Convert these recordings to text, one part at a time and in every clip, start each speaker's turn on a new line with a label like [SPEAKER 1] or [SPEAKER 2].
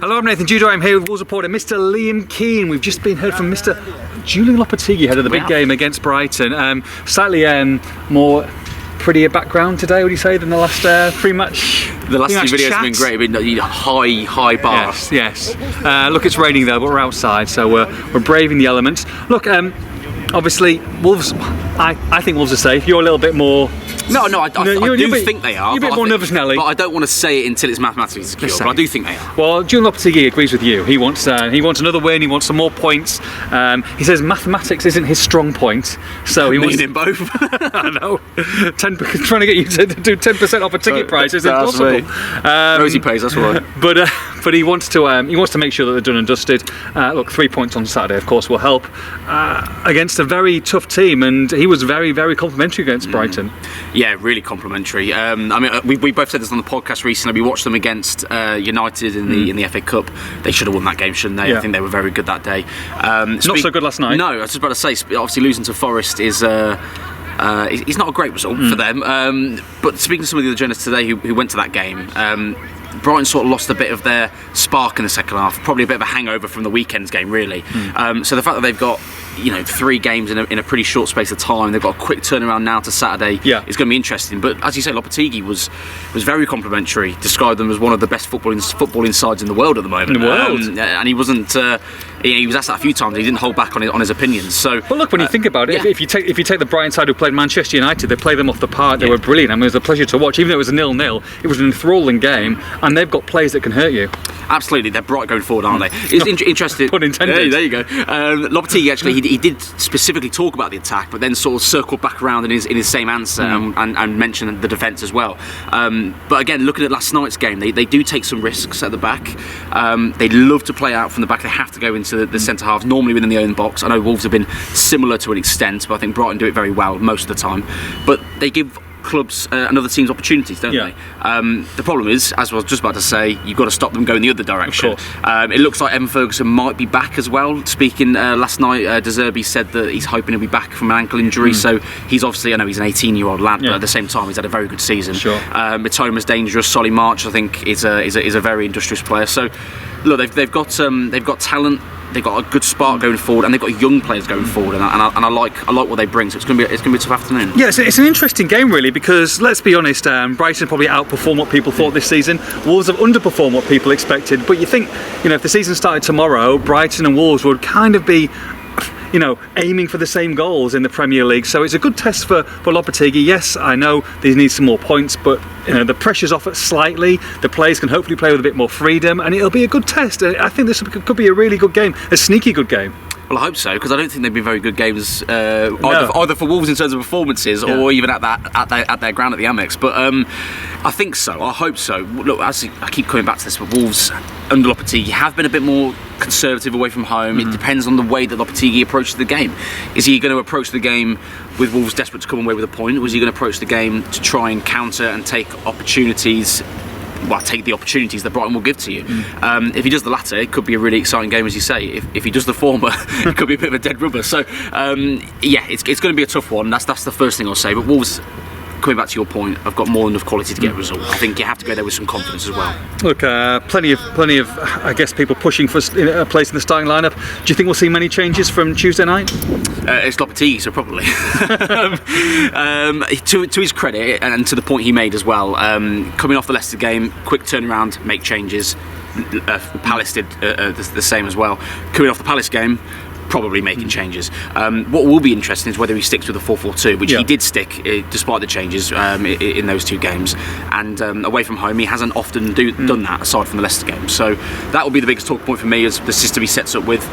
[SPEAKER 1] Hello, I'm Nathan Judo. I'm here with Wolves reporter Mr. Liam Keane. We've just been heard from Mr. Julian Lopetegui, head of the big game against Brighton. Slightly more prettier background today, would you say, than the last pre-match?
[SPEAKER 2] The last two videos have been great. Been high bar.
[SPEAKER 1] Yes. Look, it's raining though, but we're outside, so we're braving the elements. Look, obviously, Wolves. I think Wolves are safe. You're a little bit more.
[SPEAKER 2] No, I do think they are.
[SPEAKER 1] You're a bit more nervous, Nelly.
[SPEAKER 2] But I don't want to say it until it's mathematically secure. But I do think they are.
[SPEAKER 1] Well, Julian Lopetegui agrees with you. He wants another win. He wants some more points. He says mathematics isn't his strong point, so he wants
[SPEAKER 2] in both.
[SPEAKER 1] I know. Trying to get you to do 10% off a ticket price is impossible.
[SPEAKER 2] Rosie pays. That's right.
[SPEAKER 1] But he wants to make sure that they're done and dusted. Look, 3 points on Saturday, of course, will help against a very tough team, and he was very, very complimentary against Brighton.
[SPEAKER 2] Yeah, really complimentary. I mean, we both said this on the podcast recently. We watched them against United in the FA Cup. They should have won that game, shouldn't they? Yeah. I think they were very good that day.
[SPEAKER 1] Not so good last night.
[SPEAKER 2] No, I was just about to say. Obviously, losing to Forest is. It's not a great result for them. But speaking to some of the other journalists today who went to that game, Brighton sort of lost a bit of their spark in the second half. Probably a bit of a hangover from the weekend's game, really. So the fact that they've got 3 games in a pretty short space of time, they've got a quick turnaround now to Saturday.
[SPEAKER 1] Yeah.
[SPEAKER 2] It's going to be interesting. But as you say, Lopetegui was very complimentary. Described them as one of the best footballing sides in the world at the moment.
[SPEAKER 1] In the world,
[SPEAKER 2] and he wasn't. He was asked that a few times. He didn't hold back on his opinions. So,
[SPEAKER 1] but look, when you think about it, if you take the Brighton side who played Manchester United, they played them off the park. They were brilliant. I mean, it was a pleasure to watch. Even though it was a 0-0, it was an enthralling game, and they've got players that can hurt you.
[SPEAKER 2] Absolutely, they're bright going forward, aren't they? It's interesting.
[SPEAKER 1] Pun intended.
[SPEAKER 2] There you go. Lopetegui actually he did specifically talk about the attack, but then sort of circled back around in his same answer and mentioned the defence as well. But again, looking at last night's game, they do take some risks at the back. They love to play out from the back. They have to go into the centre halves, normally within the own box. I know Wolves have been similar to an extent, but I think Brighton do it very well most of the time. But they give clubs and other teams opportunities, don't they? The problem is, as I was just about to say, you've got to stop them going the other direction. It looks like Evan Ferguson might be back as well. Speaking last night, De Zerbi said that he's hoping he'll be back from an ankle injury, so he's obviously, I know he's an 18-year-old lad, but at the same time he's had a very good season. Mitoma's dangerous. Solly March, I think, is a very industrious player. So look, they've got talent. They've got a good spark going forward, and they've got young players going forward, and I like what they bring. So it's going to be a tough afternoon.
[SPEAKER 1] Yeah, it's an interesting game really, because let's be honest, Brighton probably outperformed what people thought this season. Wolves have underperformed what people expected. But you think, if the season started tomorrow, Brighton and Wolves would kind of be, aiming for the same goals in the Premier League. So it's a good test for Lopetegui. Yes, I know they need some more points, but the pressure's off it slightly. The players can hopefully play with a bit more freedom, and it'll be a good test. I think this could be a really good game, a sneaky good game.
[SPEAKER 2] Well, I hope so, because I don't think they've been very good games either for Wolves in terms of performances or even at their ground at the Amex. But I think so. I hope so. Look, as I keep coming back to this, but Wolves under Lopetegui have been a bit more conservative away from home. It depends on the way that Lopetegui approaches the game. Is he going to approach the game with Wolves desperate to come away with a point, or is he going to approach the game to try and counter and take the opportunities that Brighton will give to you? If he does the latter, it could be a really exciting game, as you say. If he does the former, it could be a bit of a dead rubber. So it's going to be a tough one. That's the first thing I'll say. But Wolves, coming back to your point, I've got more than enough quality to get a result. I think you have to go there with some confidence as well.
[SPEAKER 1] Look, plenty of I guess people pushing for a place in the starting lineup. Do you think we'll see many changes from Tuesday night?
[SPEAKER 2] It's Lopetegui, so probably. To his credit, and to the point he made as well, coming off the Leicester game, quick turnaround, make changes. Palace did the same as well. Coming off the Palace game, probably making changes. What will be interesting is whether he sticks with the 4-4-2, which he did stick despite the changes in those 2 games. And away from home, he hasn't often done that aside from the Leicester game. So that will be the biggest talk point for me, as the system he sets up with.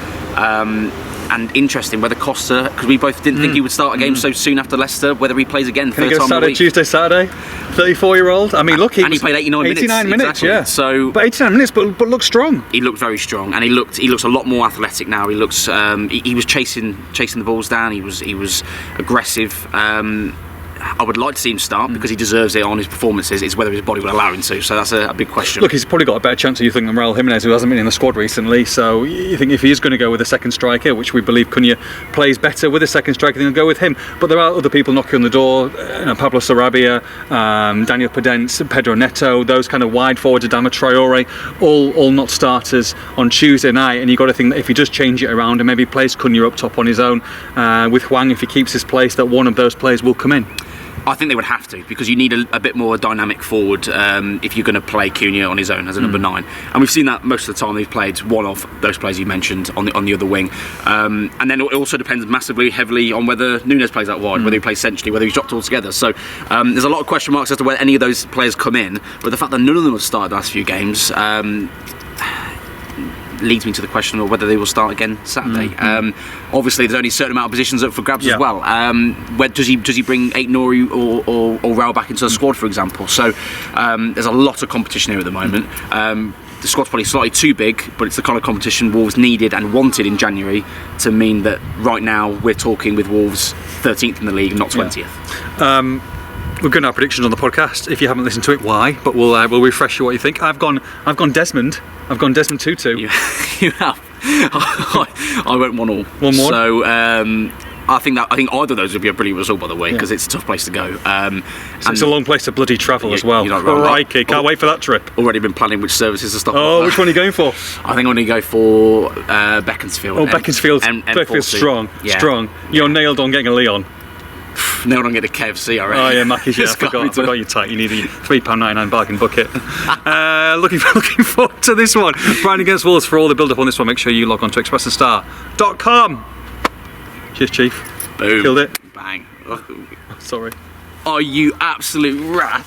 [SPEAKER 2] And interesting whether Costa, because we both didn't think he would start a game so soon after Leicester, whether he plays again
[SPEAKER 1] third time of the week. Tuesday, Saturday, 34-year-old. I mean, look,
[SPEAKER 2] he played 89 minutes.
[SPEAKER 1] 89 minutes,
[SPEAKER 2] exactly.
[SPEAKER 1] Yeah.
[SPEAKER 2] So,
[SPEAKER 1] but 89 minutes, but looked strong.
[SPEAKER 2] He looked very strong, and he looks a lot more athletic now. He looks he was chasing the balls down. He was aggressive. I would like to see him start because he deserves it on his performances. It's whether his body will allow him to. So that's a big question.
[SPEAKER 1] Look, he's probably got a better chance, you think, than Raul Jimenez, who hasn't been in the squad recently. So you think if he is going to go with a second striker, which we believe Cunha plays better with a second striker, then he'll go with him. But there are other people knocking on the door. Pablo Sarabia, Daniel Podence, Pedro Neto, those kind of wide forwards, Adama Traore, all not starters on Tuesday night. And you've got to think that if he does change it around and maybe plays Cunha up top on his own with Hwang, if he keeps his place, that one of those players will come in.
[SPEAKER 2] I think they would have to, because you need a bit more dynamic forward if you're going to play Cunha on his own as a number 9, and we've seen that most of the time. They've played one of those players you mentioned on the other wing, and then it also depends massively heavily on whether Nunes plays out wide, whether he plays centrally, whether he's dropped altogether. So there's a lot of question marks as to whether any of those players come in, but the fact that none of them have started the last few games leads me to the question of whether they will start again Saturday. Obviously, there's only a certain amount of positions up for grabs as well. Where does he bring Aït-Nouri or Raul back into the squad, for example? So there's a lot of competition here at the moment. The squad's probably slightly too big, but it's the kind of competition Wolves needed and wanted in January to mean that right now we're talking with Wolves 13th in the league, not 20th.
[SPEAKER 1] We're going to have predictions on the podcast. If you haven't listened to it, why? But we'll refresh you what you think. I've gone Desmond. I've gone Desmond 2-2.
[SPEAKER 2] You have. I went 1-1.
[SPEAKER 1] 1-1.
[SPEAKER 2] So I think either of those would be a brilliant result, by the way, because it's a tough place to go.
[SPEAKER 1] So it's a long place to bloody travel as well. Crikey, can't wait for that trip.
[SPEAKER 2] Already been planning which services to stop.
[SPEAKER 1] Oh, which one are you going for?
[SPEAKER 2] I think I'm going to go for Beaconsfield.
[SPEAKER 1] Oh, Beaconsfield's strong.
[SPEAKER 2] Yeah.
[SPEAKER 1] Strong. You're nailed on getting a Leon.
[SPEAKER 2] Nailed on getting a KFC, I reckon.
[SPEAKER 1] Oh yeah, Mackey's. Yeah, I forgot you're tight. You need a £3.99 bargain bucket. Looking forward to this one. Brighton against Wolves. For all the build up on this one, make sure you log on to expressandStar.com. Cheers, Chief.
[SPEAKER 2] Boom.
[SPEAKER 1] Killed it.
[SPEAKER 2] Bang.
[SPEAKER 1] Sorry.
[SPEAKER 2] Are you absolute rat?